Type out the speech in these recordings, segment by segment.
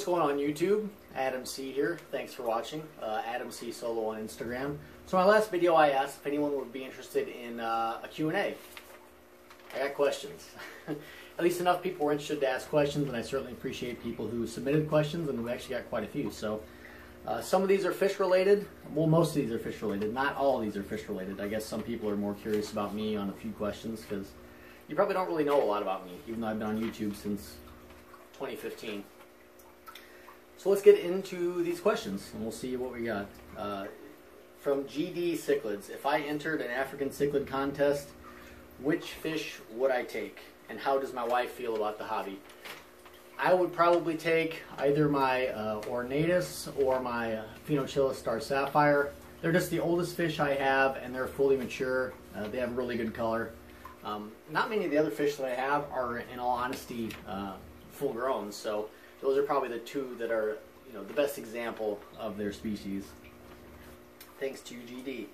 what's going on YouTube? Adam C here. Thanks for watching. Adam C Solo on Instagram. So my last video I asked if anyone would be interested in a Q&A. I got questions. At least enough people were interested to ask questions, and I certainly appreciate people who submitted questions, and we actually got quite a few. So some of these are fish related. Well, most of these are fish related. Not all of these are fish related. I guess some people are more curious about me on a few questions because you probably don't really know a lot about me, even though I've been on YouTube since 2015. So let's get into these questions and we'll see what we got. From GD Cichlids, if I entered an African cichlid contest, which fish would I take and how does my wife feel about the hobby? I would probably take either my Ornatus or my Phoenochila Star Sapphire. They're just the oldest fish I have and they're fully mature. They have really good color. Not many of the other fish that I have are, in all honesty, full grown, so those are probably the two that are, the best example of their species. Thanks to GD.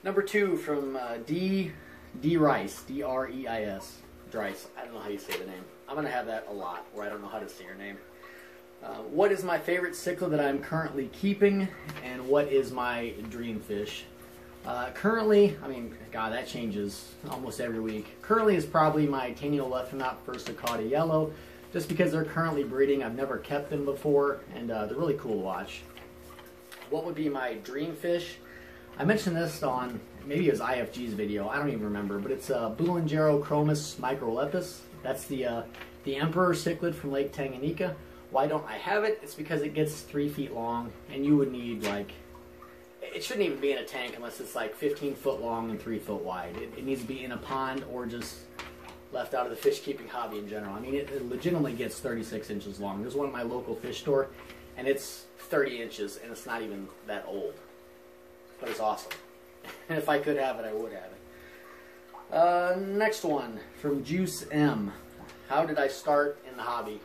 Number 2 from D Rice, D-R-E-I-S, Drice. I don't know how you say the name. I'm going to have that a lot, where I don't know how to say your name. What is my favorite cichlid that I'm currently keeping, and what is my dream fish? Currently, I mean, God, that changes almost every week. Currently is probably my Taeniolephanop versicauda yellow, just because they're currently breeding. I've never kept them before, and they're really cool to watch. What would be my dream fish? I mentioned this on, maybe it was IFG's video, I don't even remember, but it's Boulangerochromis microlepis. That's the emperor cichlid from Lake Tanganyika. Why don't I have it? It's because it gets 3 feet long, and you would need, like, it shouldn't even be in a tank unless it's like 15 foot long and 3 foot wide. It needs to be in a pond or just left out of the fish keeping hobby in general. I mean, it legitimately gets 36 inches long. There's one at my local fish store, and it's 30 inches, and it's not even that old. But it's awesome. And if I could have it, I would have it. Next one, from Juice M. How did I start in the hobby?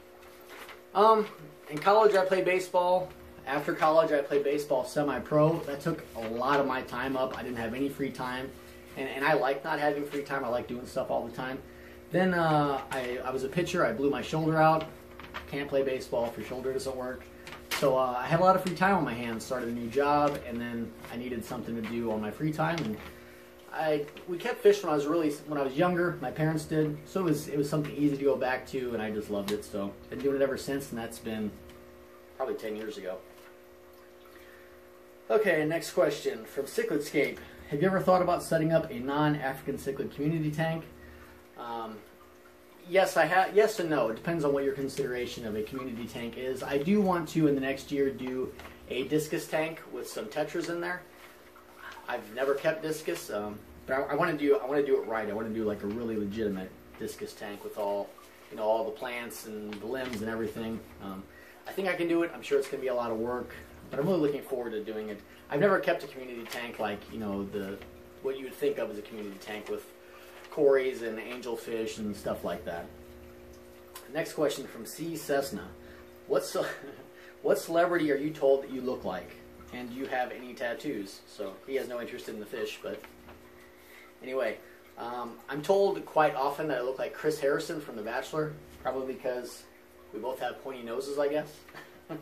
In college, I played baseball. After college, I played baseball semi-pro. That took a lot of my time up. I didn't have any free time. And I like not having free time. I like doing stuff all the time. Then I was a pitcher. I blew my shoulder out. Can't play baseball if your shoulder doesn't work. So I had a lot of free time on my hands. Started a new job, and then I needed something to do on my free time. And we kept fish when I was younger. My parents did, so it was something easy to go back to, and I just loved it. So I've been doing it ever since, and that's been probably 10 years ago. Okay, next question from Cichlidscape. Have you ever thought about setting up a non-African cichlid community tank? Yes, I have. Yes and no. It depends on what your consideration of a community tank is. I do want to, in the next year, do a discus tank with some tetras in there. I've never kept discus, but I want to do it right. I want to do like a really legitimate discus tank with all the plants and the limbs and everything. I think I can do it. I'm sure it's going to be a lot of work, but I'm really looking forward to doing it. I've never kept a community tank like what you would think of as a community tank with cories and angelfish and stuff like that. Next question from C Cessna. What celebrity are you told that you look like? And do you have any tattoos? So he has no interest in the fish, but anyway, I'm told quite often that I look like Chris Harrison from The Bachelor, probably because we both have pointy noses, I guess. And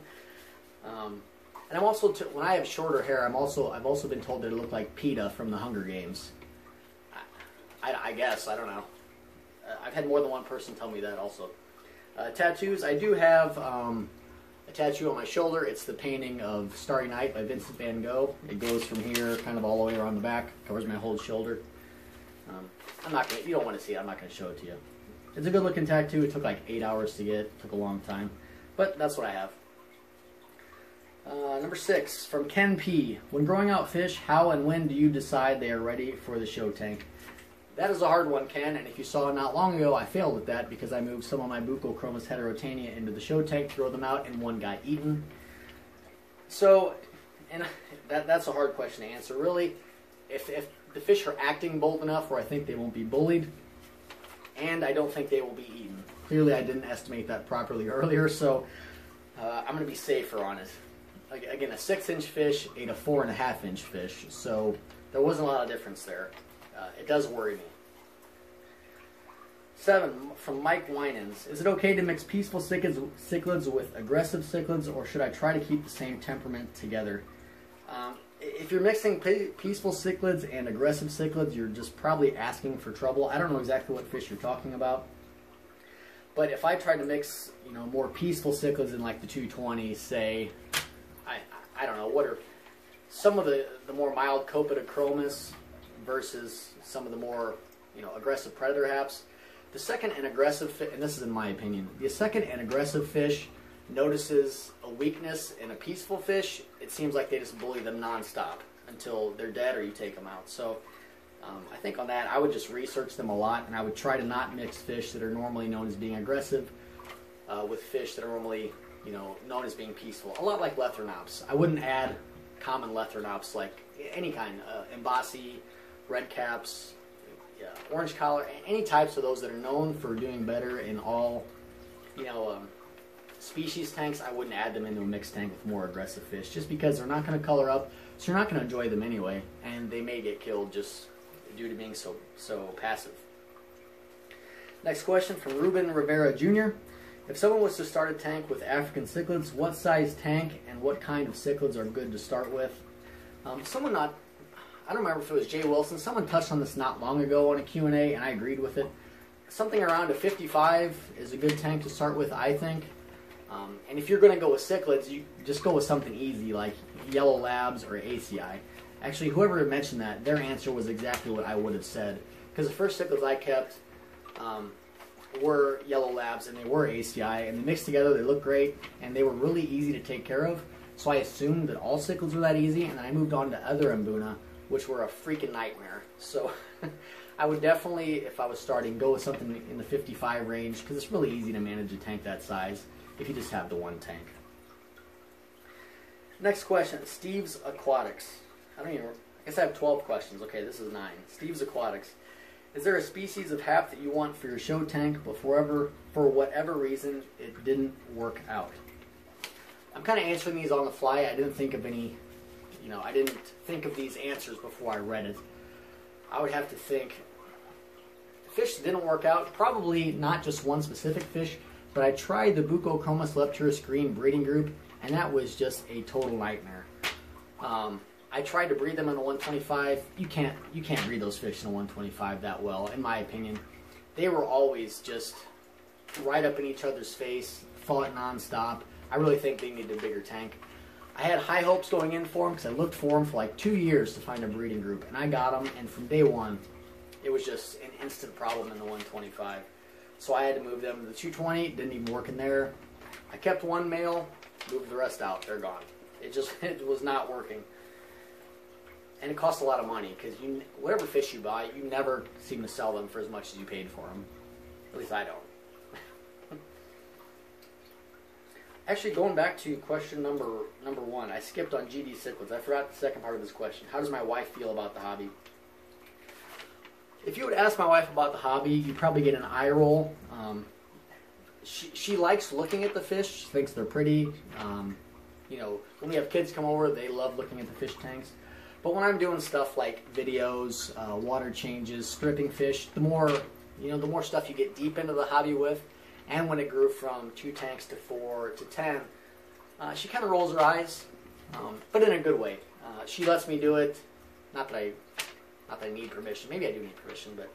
I'm also, when I have shorter hair, I've also been told that I look like PETA from The Hunger Games. I guess, I don't know. I've had more than one person tell me that also. Tattoos, I do have a tattoo on my shoulder. It's the painting of Starry Night by Vincent van Gogh. It goes from here kind of all the way around the back, covers my whole shoulder. You don't want to see it, I'm not going to show it to you. It's a good looking tattoo. It took like 8 hours to get. It took a long time. But that's what I have. Number 6, from Ken P. When growing out fish, how and when do you decide they are ready for the show tank? That is a hard one, Ken, and if you saw not long ago, I failed at that because I moved some of my Buccochromis heterotania into the show tank, throw them out, and one got eaten. So, and that's a hard question to answer, really. If the fish are acting bold enough where I think they won't be bullied, and I don't think they will be eaten. Clearly, I didn't estimate that properly earlier, so I'm going to be safer on it. Again, a 6-inch fish ate a 4.5-inch fish, so there wasn't a lot of difference there. It does worry me. 7 from Mike Winans. Is it okay to mix peaceful cichlids with aggressive cichlids, or should I try to keep the same temperament together? If you're mixing peaceful cichlids and aggressive cichlids, you're just probably asking for trouble. I don't know exactly what fish you're talking about. But if I try to mix, more peaceful cichlids in like the 220, say, I don't know, what are some of the more mild Copetochromis versus some of the more, aggressive predator haps. The second and aggressive fish, and this is in my opinion, the second and aggressive fish notices a weakness in a peaceful fish, it seems like they just bully them nonstop until they're dead or you take them out. So I think on that, I would just research them a lot, and I would try to not mix fish that are normally known as being aggressive with fish that are normally, known as being peaceful. A lot like Lethrinops. I wouldn't add common Lethrinops like any kind, Embassy, red caps, orange collar, any types of those that are known for doing better in all, species tanks. I wouldn't add them into a mixed tank with more aggressive fish, just because they're not going to color up, so you're not going to enjoy them anyway, and they may get killed just due to being so passive. Next question from Ruben Rivera Jr. If someone was to start a tank with African cichlids, what size tank and what kind of cichlids are good to start with? I don't remember if it was Jay Wilson, someone touched on this not long ago on a Q&A, and I agreed with it. Something around a 55 is a good tank to start with, I think. And if you're going to go with cichlids, you just go with something easy like Yellow Labs or ACI. Actually, whoever mentioned that, their answer was exactly what I would have said. Because the first cichlids I kept were Yellow Labs and they were ACI, and they mixed together, they looked great, and they were really easy to take care of. So I assumed that all cichlids were that easy, and then I moved on to other Mbuna, which were a freaking nightmare. So I would definitely, if I was starting, go with something in the 55 range, because it's really easy to manage a tank that size if you just have the one tank. Next question, Steve's Aquatics. I guess I have 12 questions. Okay, this is 9. Steve's Aquatics. Is there a species of hap that you want for your show tank, but for whatever reason it didn't work out? I'm kind of answering these on the fly. I didn't think of any, I didn't think of these answers before I read it. I would have to think. Fish that didn't work out, probably not just one specific fish, but I tried the Bucochromis lepturus green breeding group, and that was just a total nightmare. I tried to breed them in a 125. You can't breed those fish in a 125 that well, in my opinion. They were always just right up in each other's face, fought nonstop. I really think they needed a bigger tank. I had high hopes going in for them because I looked for them for like 2 years to find a breeding group, and I got them, and from day one, it was just an instant problem in the 125. So I had to move them to the 220. Didn't even work in there. I kept one male, moved the rest out. They're gone. It was not working. And it costs a lot of money because whatever fish you buy, you never seem to sell them for as much as you paid for them. At least I don't. Actually, going back to question number 1, I skipped on GD cichlids. I forgot the second part of this question. How does my wife feel about the hobby? If you would ask my wife about the hobby, you'd probably get an eye roll. She likes looking at the fish. She thinks they're pretty. When we have kids come over, they love looking at the fish tanks. But when I'm doing stuff like videos, water changes, stripping fish, the more stuff you get deep into the hobby with, and when it grew from 2 tanks to 4 to 10, she kind of rolls her eyes, but in a good way. She lets me do it. Not that I need permission. Maybe I do need permission, but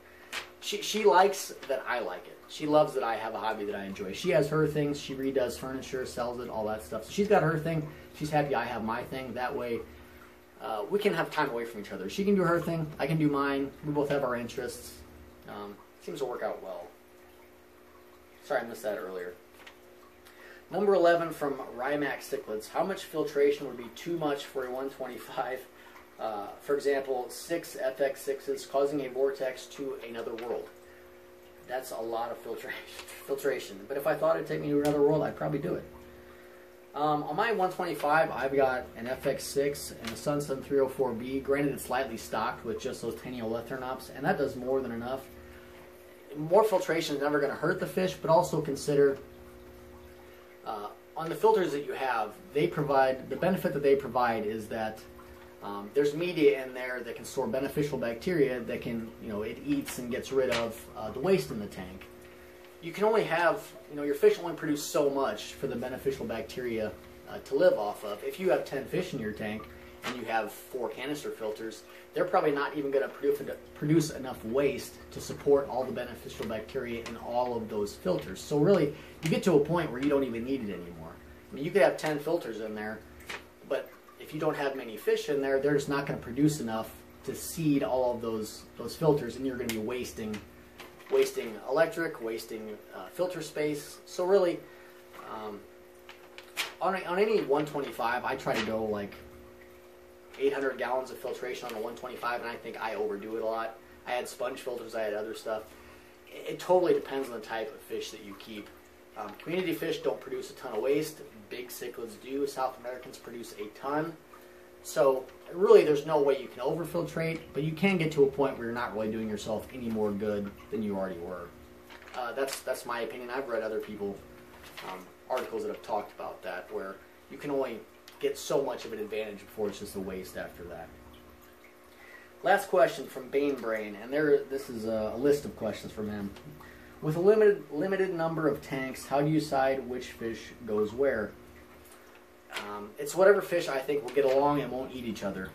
she likes that I like it. She loves that I have a hobby that I enjoy. She has her things. She redoes furniture, sells it, all that stuff. So she's got her thing. She's happy I have my thing. That way, we can have time away from each other. She can do her thing. I can do mine. We both have our interests. Seems to work out well. Sorry, I missed that earlier. Number 11 from Rymax Cichlids. How much filtration would be too much for a 125? For example, 6 FX6s causing a vortex to another world. That's a lot of filtration. But if I thought it'd take me to another world, I'd probably do it. On my 125, I've got an FX6 and a Sunsun 304B. Granted, it's slightly stocked with just those Teniolethrinops, and that does more than enough. More filtration is never going to hurt the fish, but also consider on the filters that you have, they provide, the benefit that they provide is that there's media in there that can store beneficial bacteria that can, it eats and gets rid of the waste in the tank. you can only have, your fish only produce so much for the beneficial bacteria to live off of. If you have 10 fish in your tank and you have 4 canister filters, they're probably not even going to produce enough waste to support all the beneficial bacteria in all of those filters. So really, you get to a point where you don't even need it anymore. I mean, you could have 10 filters in there, but if you don't have many fish in there, they're just not going to produce enough to seed all of those filters, and you're going to be wasting electric, wasting filter space. So really, on any 125, I try to go like 800 gallons of filtration on the 125, and I think I overdo it a lot. I had sponge filters, I had other stuff. It totally depends on the type of fish that you keep. Community fish don't produce a ton of waste. Big cichlids do. South Americans produce a ton. So really there's no way you can overfiltrate, but you can get to a point where you're not really doing yourself any more good than you already were. That's my opinion. I've read other people, articles that have talked about that, where you can only get so much of an advantage before it's just a waste after that. Last question from Bane Brain, and this is a list of questions from him. With a limited number of tanks, how do you decide which fish goes where? It's whatever fish I think will get along and won't eat each other.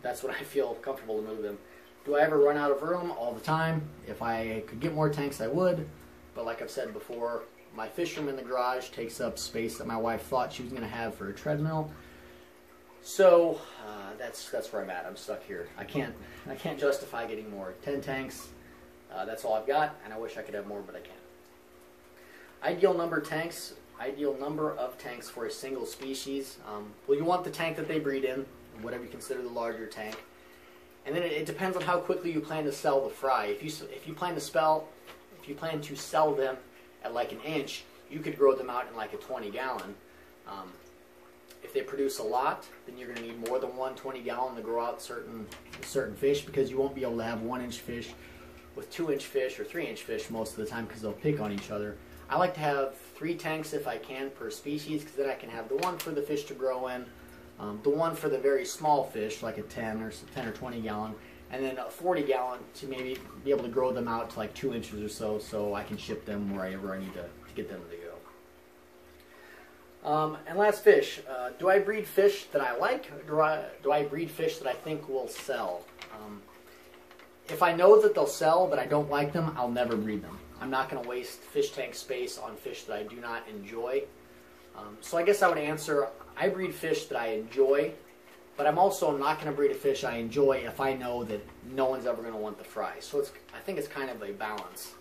That's when I feel comfortable to move them. Do I ever run out of room? All the time. If I could get more tanks, I would. But like I've said before, my fish room in the garage takes up space that my wife thought she was going to have for a treadmill. So that's where I'm at. I'm stuck here. I can't justify getting more. 10 tanks. That's all I've got, and I wish I could have more, but I can't. Ideal number of tanks for a single species. Well, you want the tank that they breed in, whatever you consider the larger tank. And then it depends on how quickly you plan to sell the fry. If you plan to sell them at like an inch, you could grow them out in like a 20-gallon. If they produce a lot, then you're going to need more than one 20-gallon to grow out certain fish, because you won't be able to have 1-inch fish with 2-inch fish or 3-inch fish most of the time, because they'll pick on each other. I like to have 3 tanks if I can per species, because then I can have the one for the fish to grow in, the one for the very small fish, like a 10 or 20-gallon, and then a 40-gallon to maybe be able to grow them out to like 2 inches or so I can ship them wherever I need to get them to go. And last fish, do I breed fish that I like, or do I breed fish that I think will sell? If I know that they'll sell but I don't like them, I'll never breed them. I'm not going to waste fish tank space on fish that I do not enjoy. So I guess I would answer, I breed fish that I enjoy, but I'm also not going to breed a fish I enjoy if I know that no one's ever going to want the fry. So I think it's kind of a balance.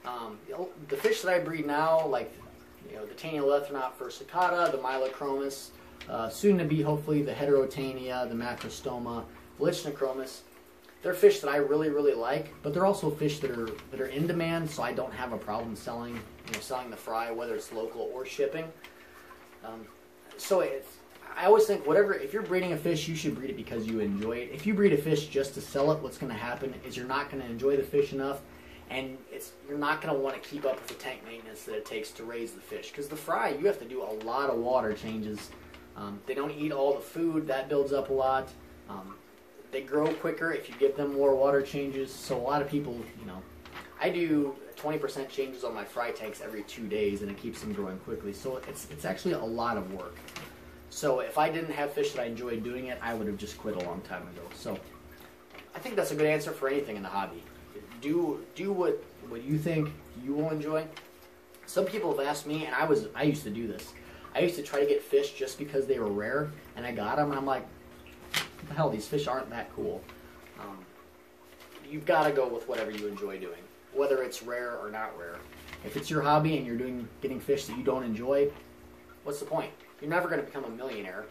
The fish that I breed now, like the Taeniolethronaut furcicata, the Mylochromis, soon to be hopefully the Heterotania, the Macrostoma, Lichnochromis. They're fish that I really, really like, but they're also fish that are in demand, so I don't have a problem selling the fry, whether it's local or shipping. I always think if you're breeding a fish, you should breed it because you enjoy it. If you breed a fish just to sell it, what's going to happen is you're not going to enjoy the fish enough, and you're not going to want to keep up with the tank maintenance that it takes to raise the fish. Because the fry, you have to do a lot of water changes. They don't eat all the food. That builds up a lot. They grow quicker if you give them more water changes. So a lot of people, I do 20% changes on my fry tanks every 2 days, and it keeps them growing quickly. So it's actually a lot of work. So if I didn't have fish that I enjoyed doing it, I would have just quit a long time ago. So I think that's a good answer for anything in the hobby. Do what you think you will enjoy. Some people have asked me, and I used to do this. I used to try to get fish just because they were rare, and I got them, and I'm like, what the hell, these fish aren't that cool. You've got to go with whatever you enjoy doing, whether it's rare or not rare. If it's your hobby and you're getting fish that you don't enjoy, what's the point? You're never going to become a millionaire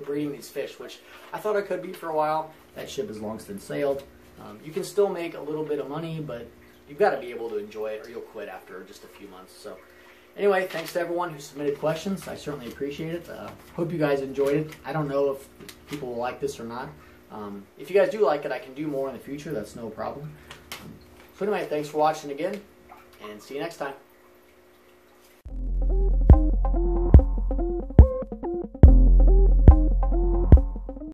breeding these fish, which I thought I could be for a while. That ship has long since sailed. You can still make a little bit of money, but you've got to be able to enjoy it, or you'll quit after just a few months. So anyway, thanks to everyone who submitted questions. I certainly appreciate it. Hope you guys enjoyed it. I don't know if people will like this or not. If you guys do like it, I can do more in the future. That's no problem. So anyway, thanks for watching again, and see you next time.